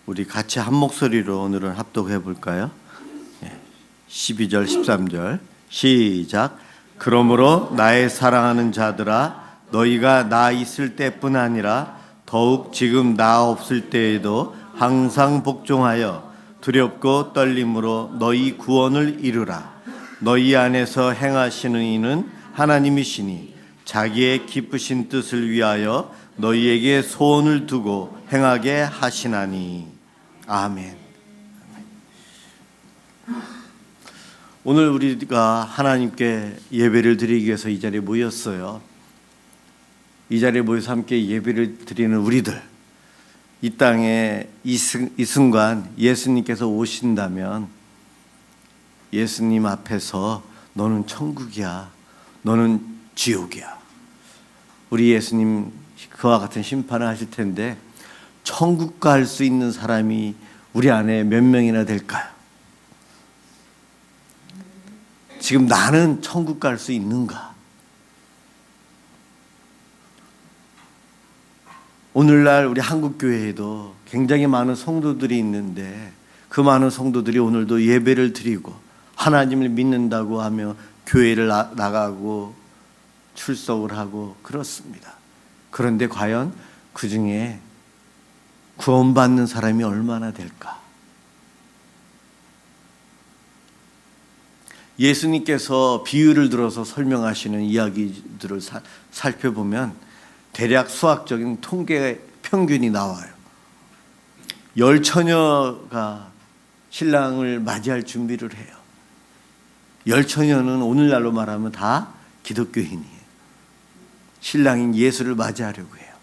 우리 같이 한 목소리로 오늘은 합독해 볼까요? 12절, 13절 시작. 그러므로 나의 사랑하는 자들아, 너희가 나 있을 때뿐 아니라 더욱 지금 나 없을 때에도 항상 복종하여 두렵고 떨림으로 너희 구원을 이루라. 너희 안에서 행하시는 이는 하나님이시니 자기의 기쁘신 뜻을 위하여 너희에게 소원을 두고 행하게 하시나니. 아멘. 오늘 우리가 하나님께 예배를 드리기 위해서 이 자리에 모였어요. 이 자리에 모여서 함께 예배를 드리는 우리들, 이 땅에 이 순간 예수님께서 오신다면 예수님 앞에서 너는 천국이야, 너는 지옥이야. 우리 예수님 그와 같은 심판을 하실 텐데 천국 갈 수 있는 사람이 우리 안에 몇 명이나 될까요? 지금 나는 천국 갈 수 있는가? 오늘날 우리 한국교회에도 굉장히 많은 성도들이 있는데 그 많은 성도들이 오늘도 예배를 드리고 하나님을 믿는다고 하며 교회를 나가고 출석을 하고 그렇습니다. 그런데 과연 그 중에 구원받는 사람이 얼마나 될까? 예수님께서 비유를 들어서 설명하시는 이야기들을 살펴보면 대략 수학적인 통계 평균이 나와요. 10처녀가 신랑을 맞이할 준비를 해요. 10처녀는 오늘날로 말하면 다 기독교인이에요. 신랑인 예수를 맞이하려고 해요.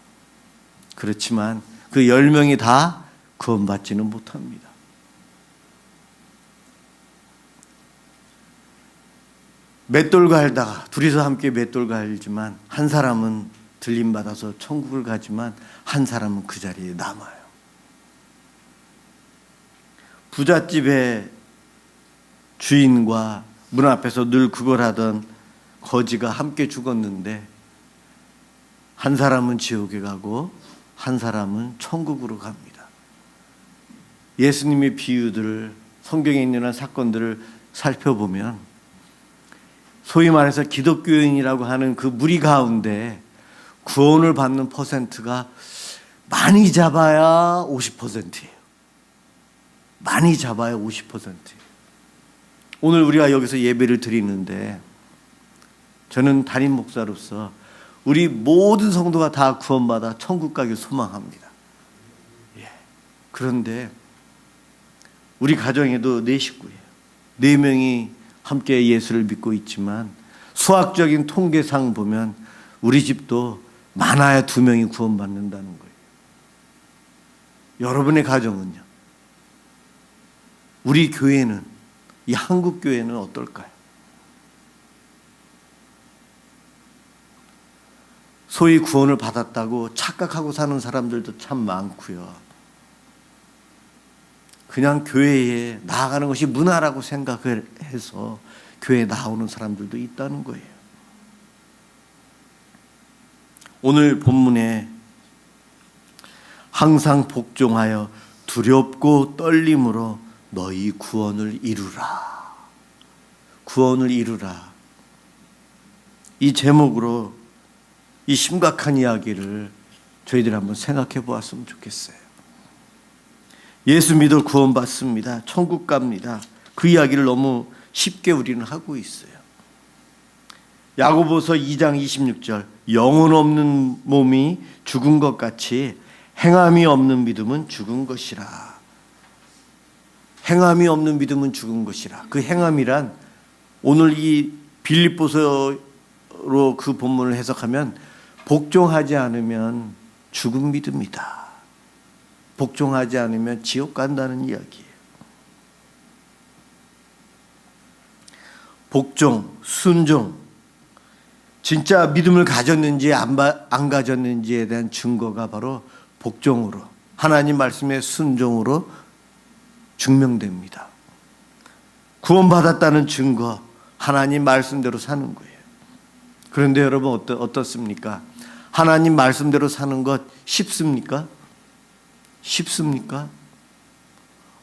그렇지만 그 10명이 다 구원받지는 못합니다. 맷돌 갈다가 둘이서 함께 맷돌 갈지만 한 사람은 들림받아서 천국을 가지만 한 사람은 그 자리에 남아요. 부잣집의 주인과 문 앞에서 늘 구걸하던 거지가 함께 죽었는데 한 사람은 지옥에 가고 한 사람은 천국으로 갑니다. 예수님의 비유들을, 성경에 있는 사건들을 살펴보면 소위 말해서 기독교인이라고 하는 그 무리 가운데 구원을 받는 퍼센트가 많이 잡아야 50%예요. 많이 잡아야 50%예요. 오늘 우리가 여기서 예배를 드리는데 저는 담임 목사로서 우리 모든 성도가 다 구원받아 천국 가길 소망합니다. 그런데 우리 가정에도 4식구예요. 4명이 함께 예수를 믿고 있지만 수학적인 통계상 보면 우리 집도 많아야 2명이 구원받는다는 거예요. 여러분의 가정은요? 우리 교회는, 이 한국 교회는 어떨까요? 소위 구원을 받았다고 착각하고 사는 사람들도 참 많고요. 그냥 교회에 나아가는 것이 문화라고 생각을 해서 교회에 나오는 사람들도 있다는 거예요. 오늘 본문에 항상 복종하여 두렵고 떨림으로 너희 구원을 이루라. 구원을 이루라. 이 제목으로 이 심각한 이야기를 저희들이 한번 생각해 보았으면 좋겠어요. 예수 믿어 구원받습니다. 천국 갑니다. 그 이야기를 너무 쉽게 우리는 하고 있어요. 야고보서 2장 26절, 영혼 없는 몸이 죽은 것 같이 행함이 없는 믿음은 죽은 것이라. 행함이 없는 믿음은 죽은 것이라. 그 행함이란 오늘 이 빌립보서로 그 본문을 해석하면 복종하지 않으면 죽은 믿음이다. 복종하지 않으면 지옥 간다는 이야기예요. 복종, 순종, 진짜 믿음을 가졌는지 안 가졌는지에 대한 증거가 바로 복종으로, 하나님 말씀의 순종으로 증명됩니다. 구원받았다는 증거, 하나님 말씀대로 사는 거예요. 그런데 여러분 어떻습니까? 하나님 말씀대로 사는 것 쉽습니까? 쉽습니까?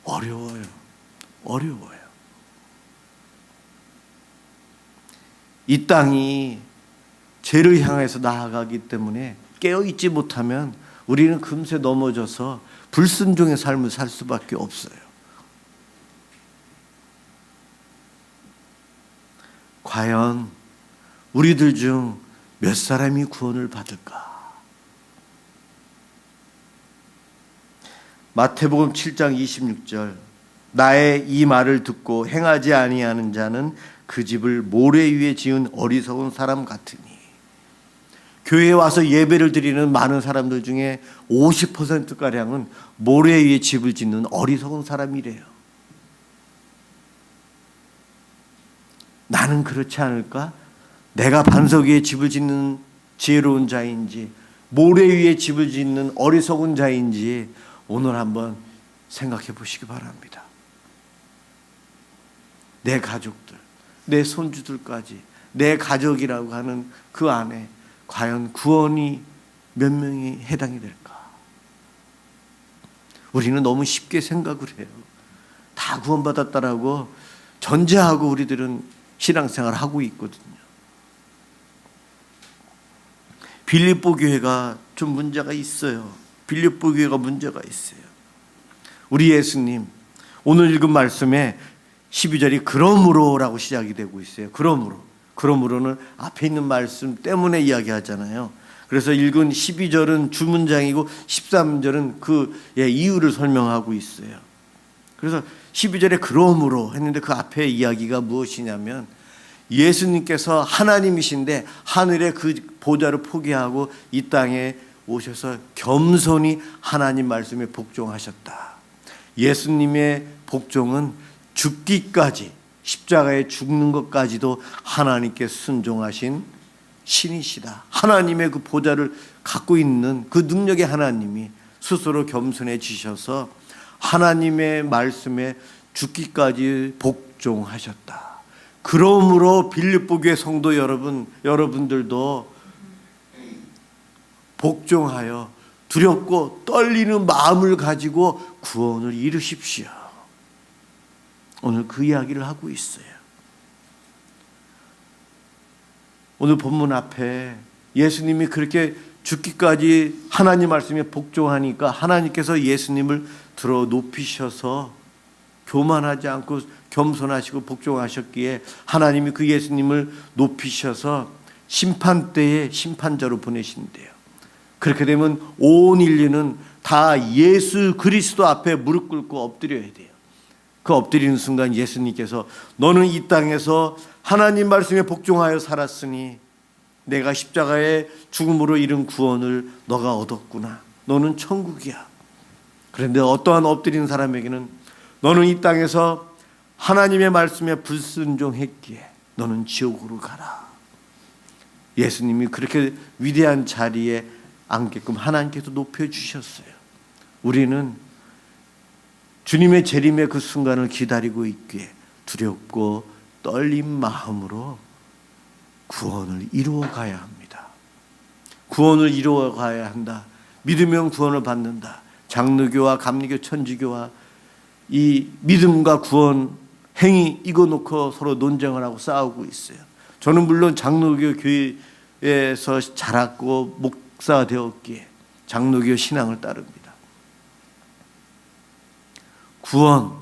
어려워요. 어려워요. 이 땅이 죄를 향해서 나아가기 때문에 깨어있지 못하면 우리는 금세 넘어져서 불순종의 삶을 살 수밖에 없어요. 과연 우리들 중 몇 사람이 구원을 받을까? 마태복음 7장 26절, 나의 이 말을 듣고 행하지 아니하는 자는 그 집을 모래 위에 지은 어리석은 사람 같으니. 교회에 와서 예배를 드리는 많은 사람들 중에 50%가량은 모래 위에 집을 짓는 어리석은 사람이래요. 나는 그렇지 않을까? 내가 반석 위에 집을 짓는 지혜로운 자인지, 모래 위에 집을 짓는 어리석은 자인지 오늘 한번 생각해 보시기 바랍니다. 내 가족들, 내 손주들까지, 내 가족이라고 하는 그 안에 과연 구원이 몇 명이 해당이 될까? 우리는 너무 쉽게 생각을 해요. 다 구원받았다라고 전제하고 우리들은 신앙생활을 하고 있거든요. 빌립보 교회가 좀 문제가 있어요. 빌립보 교회가 문제가 있어요. 우리 예수님, 오늘 읽은 말씀에 12절이 그러므로라고 시작이 되고 있어요. 그러므로는 앞에 있는 말씀 때문에 이야기하잖아요. 그래서 읽은 12절은 주문장이고 13절은 그 이유를 설명하고 있어요. 그래서 12절에 그러므로 했는데 그 앞에 이야기가 무엇이냐면 예수님께서 하나님이신데 하늘의 그 보좌를 포기하고 이 땅에 오셔서 겸손히 하나님 말씀에 복종하셨다. 예수님의 복종은 죽기까지, 십자가에 죽는 것까지도 하나님께 순종하신 신이시다. 하나님의 그 보좌를 갖고 있는 그 능력의 하나님이 스스로 겸손해지셔서 하나님의 말씀에 죽기까지 복종하셨다. 그러므로 빌립보 교회 성도 여러분들도 복종하여 두렵고 떨리는 마음을 가지고 구원을 이루십시오. 오늘 그 이야기를 하고 있어요. 오늘 본문 앞에 예수님이 그렇게 죽기까지 하나님 말씀에 복종하니까 하나님께서 예수님을 들어 높이셔서 교만하지 않고 겸손하시고 복종하셨기에 하나님이 그 예수님을 높이셔서 심판대에 심판자로 보내신대요. 그렇게 되면 온 인류는 다 예수 그리스도 앞에 무릎 꿇고 엎드려야 돼요. 그 엎드리는 순간 예수님께서 너는 이 땅에서 하나님 말씀에 복종하여 살았으니 내가 십자가의 죽음으로 이룬 구원을 너가 얻었구나. 너는 천국이야. 그런데 어떠한 엎드리는 사람에게는 너는 이 땅에서 하나님의 말씀에 불순종했기에 너는 지옥으로 가라. 예수님이 그렇게 위대한 자리에 앉게끔 하나님께서 높여주셨어요. 우리는 주님의 재림의 그 순간을 기다리고 있기에 두렵고 떨린 마음으로 구원을 이루어 가야 합니다. 구원을 이루어 가야 한다. 믿으면 구원을 받는다. 장로교와 감리교, 천주교와 이 믿음과 구원 행위 이거 놓고 서로 논쟁을 하고 싸우고 있어요. 저는 물론 장로교 교회에서 자랐고 목사가 되었기에 장로교 신앙을 따릅니다. 구원,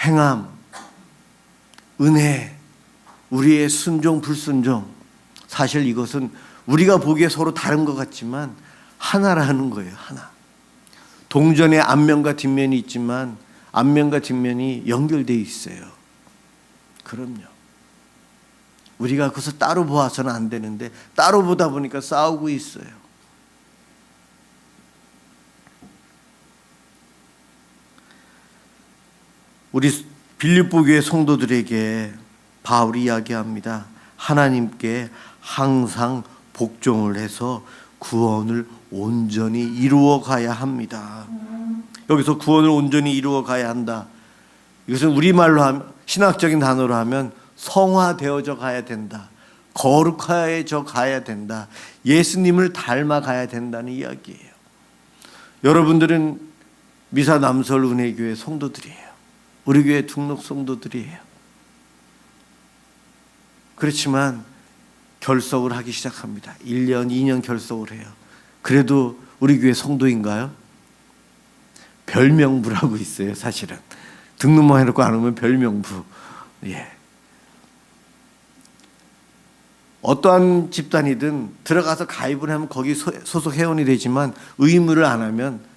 행함, 은혜, 우리의 순종, 불순종, 사실 이것은 우리가 보기에 서로 다른 것 같지만 하나라는 거예요. 하나. 동전의 앞면과 뒷면이 있지만 앞면과 뒷면이 연결되어 있어요. 그럼요. 우리가 그것을 따로 보아서는 안 되는데 따로 보다 보니까 싸우고 있어요. 우리 빌립보 교회 성도들에게 바울이 이야기합니다. 하나님께 항상 복종을 해서 구원을 온전히 이루어 가야 합니다. 여기서 구원을 온전히 이루어 가야 한다. 이것은 우리말로 하면, 신학적인 단어로 하면 성화되어져 가야 된다. 거룩해져 가야 된다. 예수님을 닮아 가야 된다는 이야기예요. 여러분들은 미사 남서울 은혜교회 성도들이에요. 우리 교회 등록 성도들이에요. 그렇지만 결석을 하기 시작합니다. 1년, 2년 결석을 해요. 그래도 우리 교회 성도인가요? 별명부라고 있어요, 사실은. 등록만 해놓고 안 오면 별명부. 예. 어떠한 집단이든 들어가서 가입을 하면 거기 소속 회원이 되지만 의무를 안 하면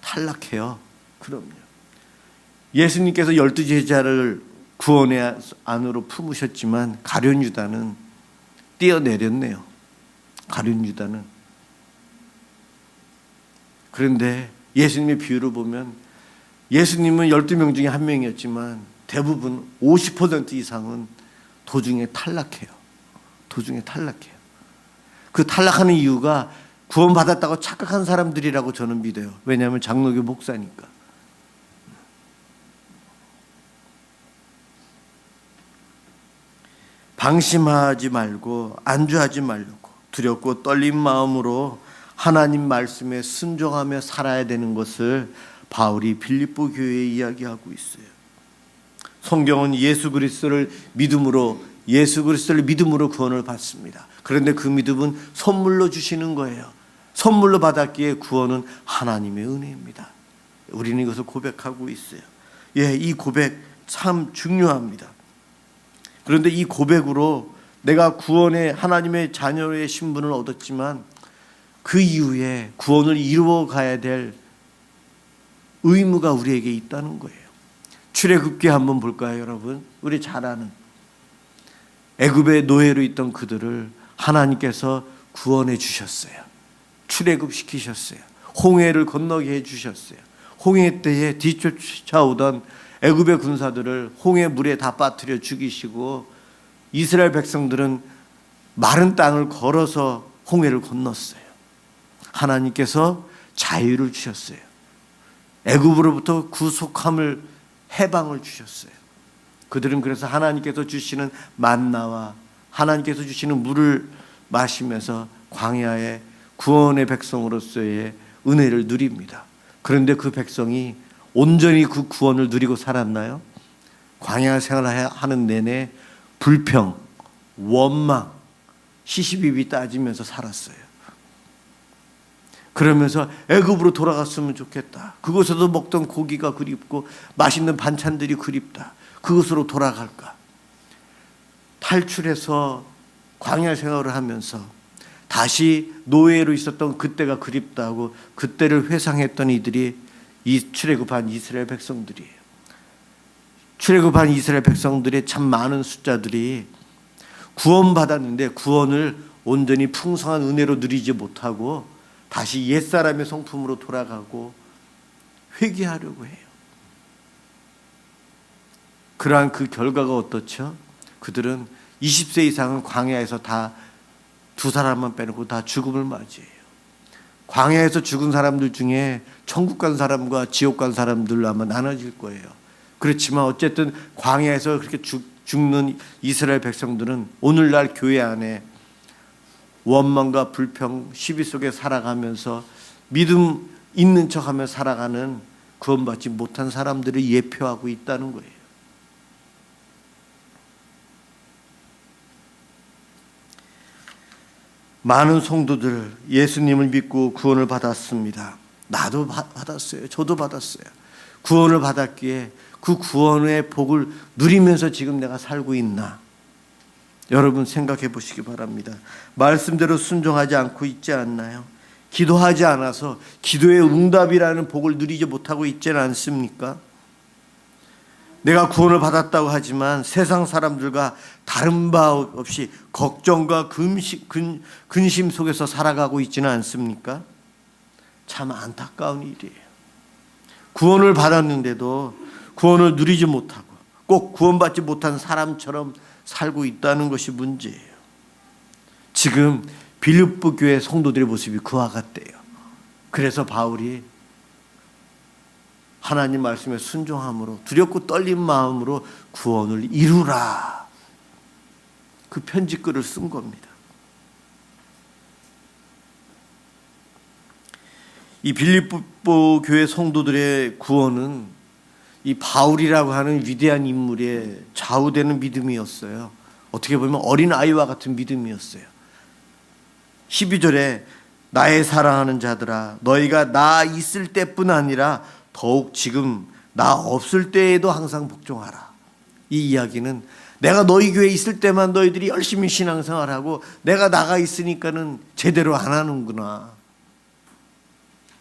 탈락해요. 그럼요. 예수님께서 12제자를 구원의 안으로 품으셨지만 가룟 유다는 뛰어내렸네요. 가룟 유다는. 그런데 예수님의 비유를 보면 예수님은 12명 중에 한 명이었지만 대부분 50% 이상은 도중에 탈락해요. 도중에 탈락해요. 그 탈락하는 이유가 구원받았다고 착각한 사람들이라고 저는 믿어요. 왜냐하면 장로교 목사니까. 방심하지 말고 안주하지 말고 두렵고 떨린 마음으로 하나님 말씀에 순종하며 살아야 되는 것을 바울이 빌립보 교회에 이야기하고 있어요. 성경은 예수 그리스도를 믿음으로 구원을 받습니다. 그런데 그 믿음은 선물로 주시는 거예요. 선물로 받았기에 구원은 하나님의 은혜입니다. 우리는 이것을 고백하고 있어요. 예, 이 고백 참 중요합니다. 그런데 이 고백으로 내가 구원의 하나님의 자녀의 신분을 얻었지만 그 이후에 구원을 이루어 가야 될 의무가 우리에게 있다는 거예요. 출애굽기 한번 볼까요, 여러분? 우리 잘 아는 애굽의 노예로 있던 그들을 하나님께서 구원해 주셨어요. 출애굽시키셨어요. 홍해를 건너게 해 주셨어요. 홍해 때에 뒤쫓아오던 애굽의 군사들을 홍해 물에 다 빠뜨려 죽이시고 이스라엘 백성들은 마른 땅을 걸어서 홍해를 건넜어요. 하나님께서 자유를 주셨어요. 애굽으로부터 구속함을 해방을 주셨어요. 그들은 그래서 하나님께서 주시는 만나와 하나님께서 주시는 물을 마시면서 광야의 구원의 백성으로서의 은혜를 누립니다. 그런데 그 백성이 온전히 그 구원을 누리고 살았나요? 광야 생활하는 내내 불평, 원망, 시시비비 따지면서 살았어요. 그러면서 애굽으로 돌아갔으면 좋겠다. 그곳에서 먹던 고기가 그립고 맛있는 반찬들이 그립다. 그곳으로 돌아갈까? 탈출해서 광야 생활을 하면서 다시 노예로 있었던 그때가 그립다고 그때를 회상했던 이들이 이 출애굽한 이스라엘 백성들이에요. 출애굽한 이스라엘 백성들의 참 많은 숫자들이 구원받았는데 구원을 온전히 풍성한 은혜로 누리지 못하고 다시 옛사람의 성품으로 돌아가고 회개하려고 해요. 그러한 그 결과가 어떻죠? 그들은 20세 이상은 광야에서 다 두 사람만 빼놓고 다 죽음을 맞이해요. 광야에서 죽은 사람들 중에 천국 간 사람과 지옥 간 사람들로 아마 나눠질 거예요. 그렇지만 어쨌든 광야에서 그렇게 죽는 이스라엘 백성들은 오늘날 교회 안에 원망과 불평, 시비 속에 살아가면서 믿음 있는 척하며 살아가는 구원받지 못한 사람들을 예표하고 있다는 거예요. 많은 성도들 예수님을 믿고 구원을 받았습니다. 나도 받았어요. 저도 받았어요. 구원을 받았기에 그 구원의 복을 누리면서 지금 내가 살고 있나? 여러분 생각해 보시기 바랍니다. 말씀대로 순종하지 않고 있지 않나요? 기도하지 않아서 기도의 응답이라는 복을 누리지 못하고 있지는 않습니까? 내가 구원을 받았다고 하지만 세상 사람들과 다른 바 없이 걱정과 근심 속에서 살아가고 있지는 않습니까? 참 안타까운 일이에요. 구원을 받았는데도 구원을 누리지 못하고 꼭 구원받지 못한 사람처럼 살고 있다는 것이 문제예요. 지금 빌립보 교회 성도들의 모습이 그와 같대요. 그래서 바울이 하나님 말씀에 순종함으로 두렵고 떨린 마음으로 구원을 이루라. 그 편지글을 쓴 겁니다. 이 빌립보 교회 성도들의 구원은 이 바울이라고 하는 위대한 인물의 좌우되는 믿음이었어요. 어떻게 보면 어린아이와 같은 믿음이었어요. 12절에 나의 사랑하는 자들아 너희가 나 있을 때뿐 아니라 더욱 지금 나 없을 때에도 항상 복종하라. 이 이야기는 내가 너희 교회에 있을 때만 너희들이 열심히 신앙생활하고 내가 나가 있으니까는 제대로 안 하는구나.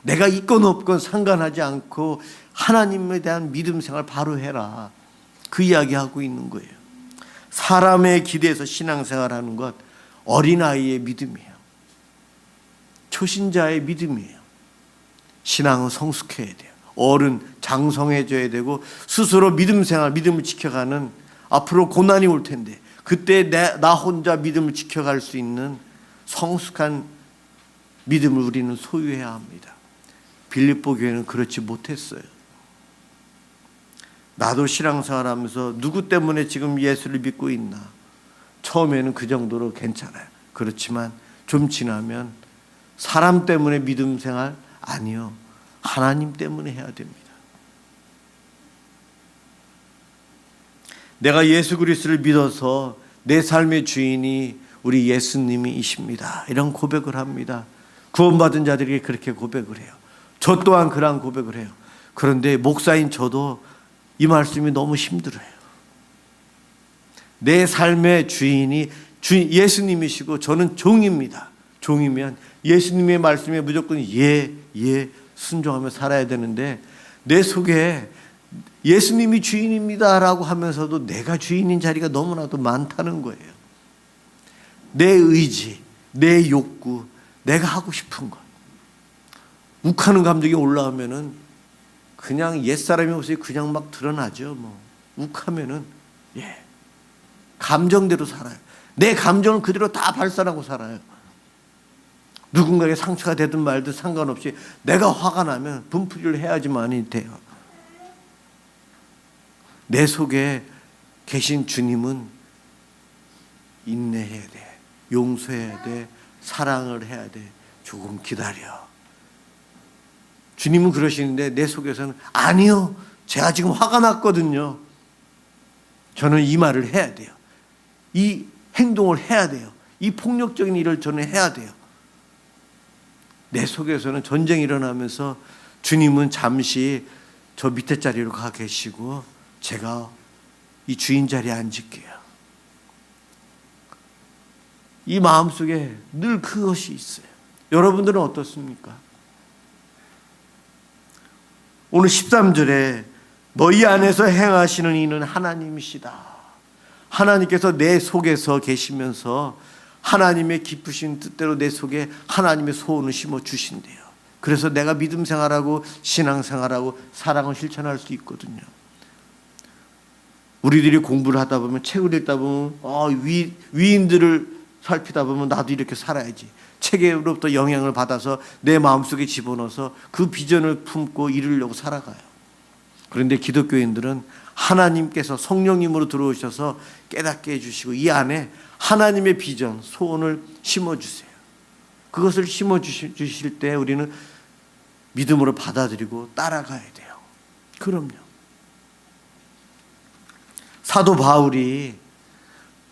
내가 있건 없건 상관하지 않고 하나님에 대한 믿음 생활 바로 해라. 그 이야기하고 있는 거예요. 사람의 기대에서 신앙생활하는 것 어린아이의 믿음이에요. 초신자의 믿음이에요. 신앙은 성숙해야 돼요. 어른 장성해져야 되고 스스로 믿음 생활, 믿음을 지켜가는 앞으로 고난이 올 텐데 그때 나 혼자 믿음을 지켜갈 수 있는 성숙한 믿음을 우리는 소유해야 합니다. 빌립보 교회는 그렇지 못했어요. 나도 신앙생활하면서 누구 때문에 지금 예수를 믿고 있나? 처음에는 그 정도로 괜찮아요. 그렇지만 좀 지나면 사람 때문에 믿음 생활 아니요. 하나님 때문에 해야 됩니다. 내가 예수 그리스도를 믿어서 내 삶의 주인이 우리 예수님이십니다. 이런 고백을 합니다. 구원받은 자들에게 그렇게 고백을 해요. 저 또한 그런 고백을 해요. 그런데 목사인 저도 이 말씀이 너무 힘들어요. 내 삶의 주인이 예수님이시고 저는 종입니다. 종이면 예수님의 말씀에 무조건 예 순종하며 살아야 되는데 내 속에 예수님이 주인입니다라고 하면서도 내가 주인인 자리가 너무나도 많다는 거예요. 내 의지, 내 욕구, 내가 하고 싶은 것. 욱하는 감정이 올라오면은 그냥 옛사람의 모습이 그냥 막 드러나죠. 뭐 욱하면은 감정대로 살아요. 내 감정을 그대로 다 발산하고 살아요. 누군가에게 상처가 되든 말든 상관없이 내가 화가 나면 분풀이를 해야지만이 돼요. 내 속에 계신 주님은 인내해야 돼. 용서해야 돼. 사랑을 해야 돼. 조금 기다려. 주님은 그러시는데 내 속에서는 아니요. 제가 지금 화가 났거든요. 저는 이 말을 해야 돼요. 이 행동을 해야 돼요. 이 폭력적인 일을 저는 해야 돼요. 내 속에서는 전쟁이 일어나면서 주님은 잠시 저 밑에 자리로 가 계시고 제가 이 주인 자리에 앉을게요. 이 마음속에 늘 그것이 있어요. 여러분들은 어떻습니까? 오늘 13절에 너희 안에서 행하시는 이는 하나님이시다. 하나님께서 내 속에서 계시면서 하나님의 기쁘신 뜻대로 내 속에 하나님의 소원을 심어 주신대요. 그래서 내가 믿음 생활하고 신앙 생활하고 사랑을 실천할 수 있거든요. 우리들이 공부를 하다 보면 책을 읽다 보면 위인들을 살피다 보면 나도 이렇게 살아야지. 책으로부터 영향을 받아서 내 마음속에 집어넣어서 그 비전을 품고 이루려고 살아가요. 그런데 기독교인들은 하나님께서 성령님으로 들어오셔서 깨닫게 해주시고 이 안에 하나님의 비전, 소원을 심어주세요. 그것을 심어주실 때 우리는 믿음으로 받아들이고 따라가야 돼요. 그럼요. 사도 바울이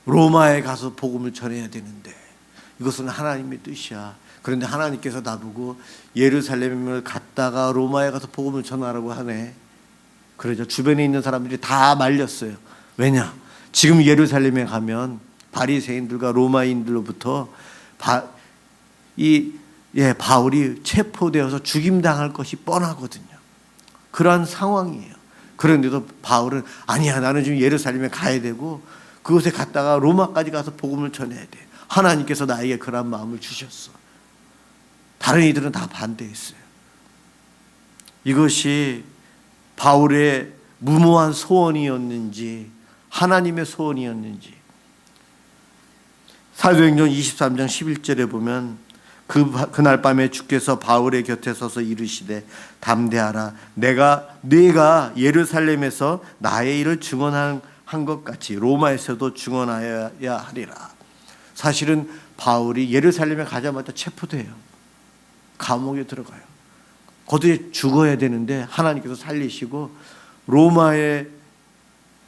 로마에 가서 복음을 전해야 되는데 이것은 하나님의 뜻이야. 그런데 하나님께서 나보고 예루살렘을 갔다가 로마에 가서 복음을 전하라고 하네. 그러죠. 주변에 있는 사람들이 다 말렸어요. 왜냐? 지금 예루살렘에 가면 바리새인들과 로마인들로부터 바울이 체포되어서 죽임당할 것이 뻔하거든요. 그러한 상황이에요. 그런데도 바울은 아니야, 나는 지금 예루살렘에 가야 되고 그곳에 갔다가 로마까지 가서 복음을 전해야 돼. 하나님께서 나에게 그런 마음을 주셨어. 다른 이들은 다 반대했어요. 이것이 바울의 무모한 소원이었는지 하나님의 소원이었는지 사도행전 23장 11절에 보면 그날 밤에 주께서 바울의 곁에 서서 이르시되 담대하라. 네가 예루살렘에서 나의 일을 증언한 것 같이 로마에서도 증언하여야 하리라. 사실은 바울이 예루살렘에 가자마자 체포돼요. 감옥에 들어가요. 거기에 죽어야 되는데 하나님께서 살리시고 로마의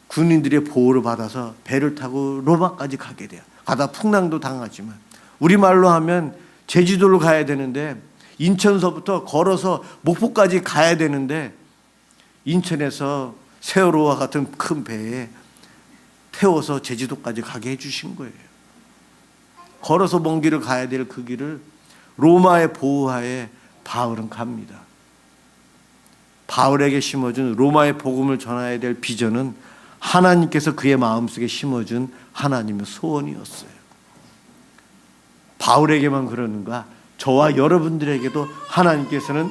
군인들의 보호를 받아서 배를 타고 로마까지 가게 돼요. 가다 풍랑도 당하지만, 우리말로 하면 제주도를 가야 되는데 인천서부터 걸어서 목포까지 가야 되는데 인천에서 세월호와 같은 큰 배에 태워서 제주도까지 가게 해주신 거예요. 걸어서 먼 길을 가야 될 그 길을 로마의 보호하에 바울은 갑니다. 바울에게 심어준 로마의 복음을 전해야 될 비전은 하나님께서 그의 마음속에 심어준 하나님의 소원이었어요. 바울에게만 그러는가? 저와 여러분들에게도 하나님께서는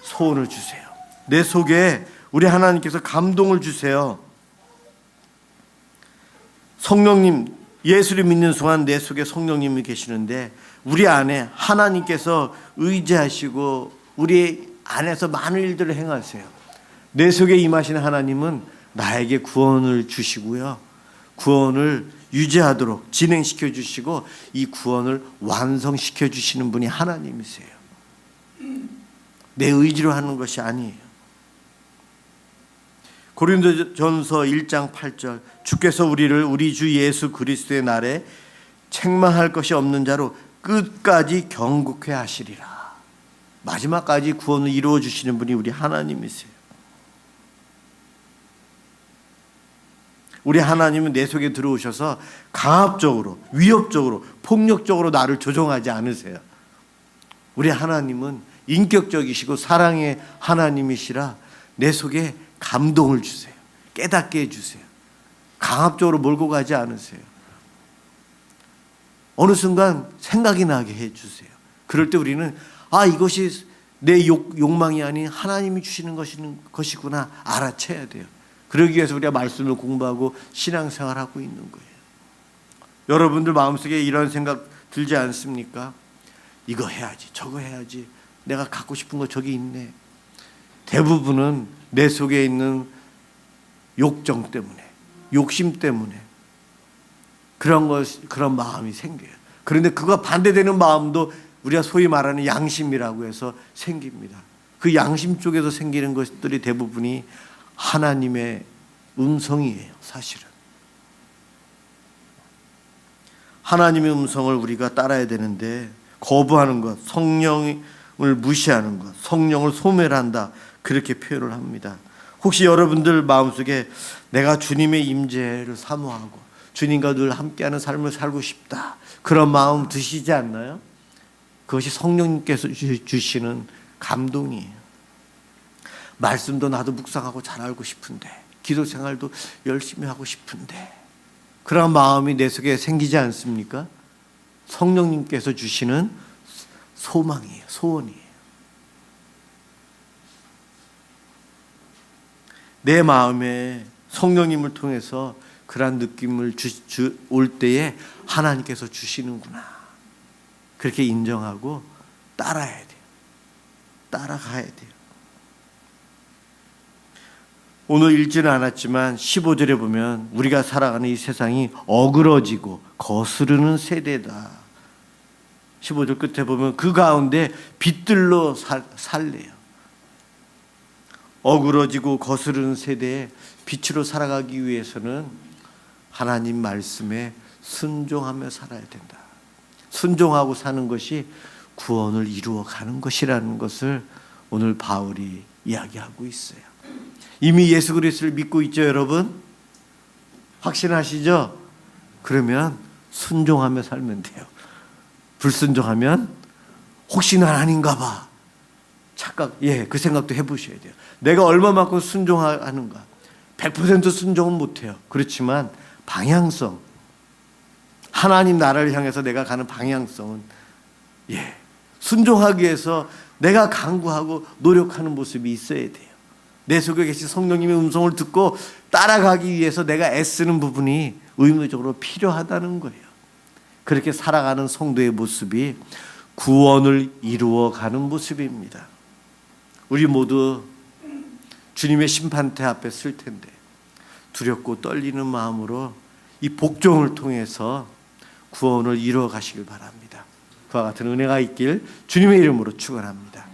소원을 주세요. 내 속에 우리 하나님께서 감동을 주세요. 성령님, 예수를 믿는 순간 내 속에 성령님이 계시는데 우리 안에 하나님께서 의지하시고 우리 안에서 많은 일들을 행하세요. 내 속에 임하시는 하나님은 나에게 구원을 주시고요, 구원을 유지하도록 진행시켜 주시고 이 구원을 완성시켜 주시는 분이 하나님이세요. 내 의지로 하는 것이 아니에요. 고린도전서 1장 8절, 주께서 우리를 우리 주 예수 그리스도의 날에 책망할 것이 없는 자로 끝까지 경고케 하시리라. 마지막까지 구원을 이루어 주시는 분이 우리 하나님이세요. 우리 하나님은 내 속에 들어오셔서 강압적으로, 위협적으로, 폭력적으로 나를 조종하지 않으세요. 우리 하나님은 인격적이시고 사랑의 하나님이시라 내 속에 감동을 주세요. 깨닫게 해주세요. 강압적으로 몰고 가지 않으세요. 어느 순간 생각이 나게 해주세요. 그럴 때 우리는 이것이 내 욕망이 아닌 하나님이 주시는 것이구나 알아채야 돼요. 그러기 위해서 우리가 말씀을 공부하고 신앙생활하고 있는 거예요. 여러분들 마음속에 이런 생각 들지 않습니까? 이거 해야지, 저거 해야지, 내가 갖고 싶은 거 저기 있네. 대부분은 내 속에 있는 욕정 때문에, 욕심 때문에 그런 마음이 생겨요. 그런데 그거 반대되는 마음도 우리가 소위 말하는 양심이라고 해서 생깁니다. 그 양심 쪽에서 생기는 것들이 대부분이 하나님의 음성이에요. 사실은 하나님의 음성을 우리가 따라야 되는데 거부하는 것, 성령을 무시하는 것, 성령을 소멸한다, 그렇게 표현을 합니다. 혹시 여러분들 마음속에 내가 주님의 임재를 사모하고 주님과 늘 함께하는 삶을 살고 싶다, 그런 마음 드시지 않나요? 그것이 성령님께서 주시는 감동이에요. 말씀도 나도 묵상하고 잘 알고 싶은데, 기도 생활도 열심히 하고 싶은데, 그런 마음이 내 속에 생기지 않습니까? 성령님께서 주시는 소망이에요. 소원이에요. 내 마음에 성령님을 통해서 그러한 느낌을 올 때에 하나님께서 주시는구나, 그렇게 인정하고 따라야 돼요. 따라가야 돼요. 오늘 읽지는 않았지만 15절에 보면 우리가 살아가는 이 세상이 어그러지고 거스르는 세대다. 15절 끝에 보면 그 가운데 빛들로 살래요. 어그러지고 거스르는 세대에 빛으로 살아가기 위해서는 하나님 말씀에 순종하며 살아야 된다. 순종하고 사는 것이 구원을 이루어가는 것이라는 것을 오늘 바울이 이야기하고 있어요. 이미 예수 그리스도를 믿고 있죠, 여러분? 확신하시죠? 그러면 순종하며 살면 돼요. 불순종하면 혹시 난 아닌가 봐, 그 생각도 해보셔야 돼요. 내가 얼마만큼 순종하는가. 100% 순종은 못해요. 그렇지만 방향성, 하나님 나라를 향해서 내가 가는 방향성은 순종하기 위해서 내가 강구하고 노력하는 모습이 있어야 돼요. 내 속에 계신 성령님의 음성을 듣고 따라가기 위해서 내가 애쓰는 부분이 의무적으로 필요하다는 거예요. 그렇게 살아가는 성도의 모습이 구원을 이루어가는 모습입니다. 우리 모두 주님의 심판대 앞에 설 텐데 두렵고 떨리는 마음으로 이 복종을 통해서 구원을 이루어 가시길 바랍니다. 그와 같은 은혜가 있길 주님의 이름으로 축원합니다.